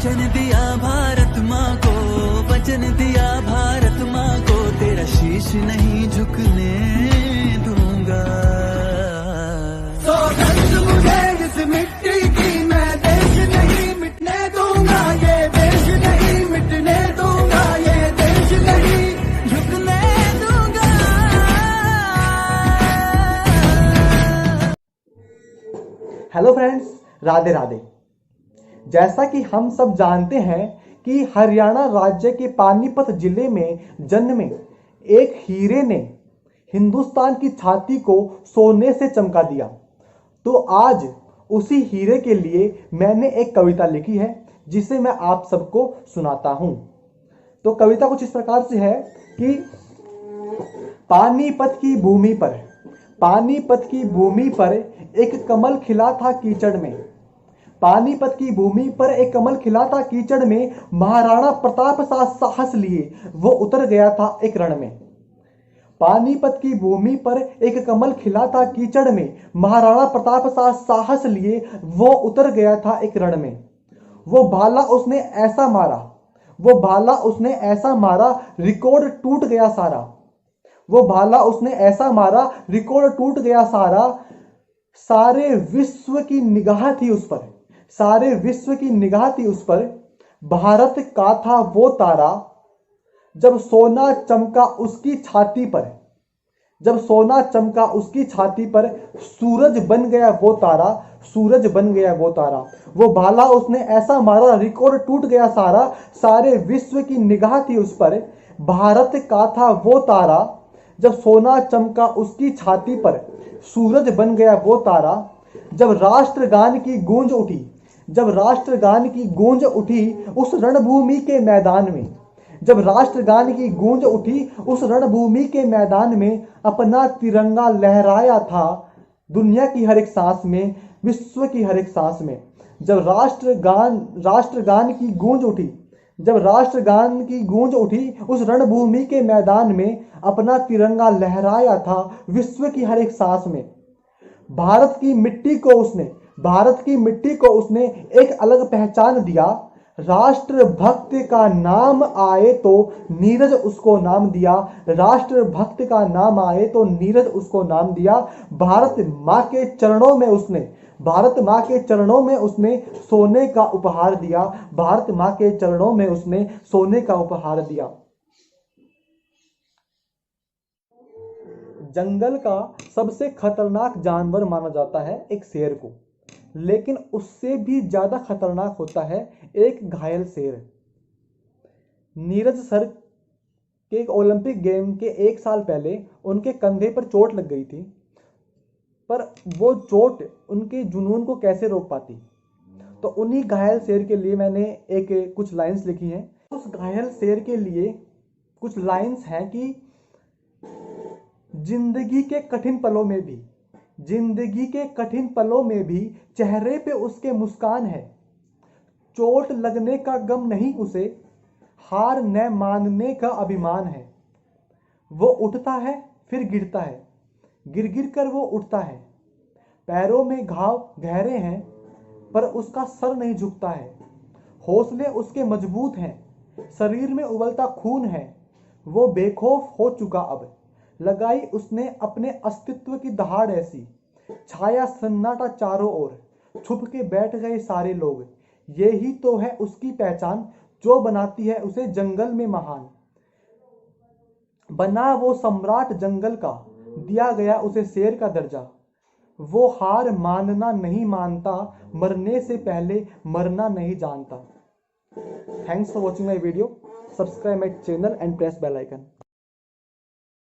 वचन दिया भारत माँ को, वचन दिया भारत माँ को, तेरा शीश नहीं झुकने दूंगा। सौगंध मुझे इस मिट्टी की, मैं देश नहीं मिटने दूंगा, ये देश नहीं मिटने दूंगा, ये देश नहीं झुकने दूंगा। Hello friends, Radhe Radhe. जैसा कि हम सब जानते हैं कि हरियाणा राज्य के पानीपत जिले में जन्मे एक हीरे ने हिंदुस्तान की छाती को सोने से चमका दिया। तो आज उसी हीरे के लिए मैंने एक कविता लिखी है जिसे मैं आप सबको सुनाता हूं। तो कविता कुछ इस प्रकार से है कि पानीपत की भूमि पर, पानीपत की भूमि पर एक कमल खिला था कीचड़ में। पानीपत की भूमि पर एक कमल खिला था कीचड़ में, महाराणा प्रताप सा साहस लिए वो उतर गया था एक रण में। पानीपत की भूमि पर एक कमल खिला था कीचड़ में, महाराणा प्रताप सा साहस लिए वो उतर गया था एक रण में। वो भाला उसने ऐसा मारा, वो भाला उसने ऐसा मारा, रिकॉर्ड टूट गया सारा। वो भाला उसने ऐसा मारा, रिकॉर्ड टूट गया सारा। सारे विश्व की निगाह थी उस पर, सारे विश्व की निगाह थी उस पर। भारत का था वो तारा, जब सोना चमका उसकी छाती पर, जब सोना चमका उसकी छाती पर। सूरज बन गया वो तारा, सूरज बन गया वो तारा। वो भाला उसने ऐसा मारा, रिकॉर्ड टूट गया सारा। सारे विश्व की निगाह थी उस पर। भारत का था वो तारा, जब सोना चमका उसकी छाती पर। सूरज बन गया वो तारा। जब राष्ट्रगान की गूंज उठी, जब राष्ट्रगान की गूंज उठी उस रणभूमि के मैदान में, जब राष्ट्रगान की गूंज उठी उस रणभूमि के मैदान में, अपना तिरंगा लहराया था दुनिया की हर एक सांस में, विश्व की हर एक सांस में। जब राष्ट्रगान की गूंज उठी, जब राष्ट्रगान की गूंज उठी उस रणभूमि के मैदान में, अपना तिरंगा लहराया था विश्व की हर एक सांस में। भारत की मिट्टी को उसने, भारत की मिट्टी को उसने एक अलग पहचान दिया। राष्ट्रभक्त का नाम आए तो नीरज उसको नाम दिया, राष्ट्रभक्त का नाम आए तो नीरज उसको नाम दिया। भारत माँ के चरणों में उसने, भारत माँ के चरणों में उसने सोने का उपहार दिया, भारत माँ के चरणों में उसने सोने का उपहार दिया। जंगल का सबसे खतरनाक जानवर माना जाता है एक शेर को, लेकिन उससे भी ज्यादा खतरनाक होता है एक घायल शेर। नीरज सर के ओलंपिक गेम के एक साल पहले उनके कंधे पर चोट लग गई थी, पर वो चोट उनके जुनून को कैसे रोक पाती। तो उन्हीं घायल शेर के लिए मैंने कुछ लाइंस लिखी हैं। उस घायल शेर के लिए कुछ लाइंस हैं कि जिंदगी के कठिन पलों में भी, जिंदगी के कठिन पलों में भी चेहरे पे उसके मुस्कान है। चोट लगने का गम नहीं उसे, हार न मानने का अभिमान है। वो उठता है फिर गिरता है, गिर गिर कर वो उठता है। पैरों में घाव गहरे हैं पर उसका सर नहीं झुकता है। हौसले उसके मजबूत हैं, शरीर में उबलता खून है। वो बेखौफ हो चुका अब, लगाई उसने अपने अस्तित्व की दहाड़ ऐसी। छाया सन्नाटा चारों ओर, छुप के बैठ गए सारे लोग। यही तो है उसकी पहचान जो बनाती है उसे जंगल में महान। बना वो सम्राट जंगल का, दिया गया उसे शेर का दर्जा। वो हार मानना नहीं मानता, मरने से पहले मरना नहीं जानता। Thanks for watching my video. Subscribe my channel and press bell icon.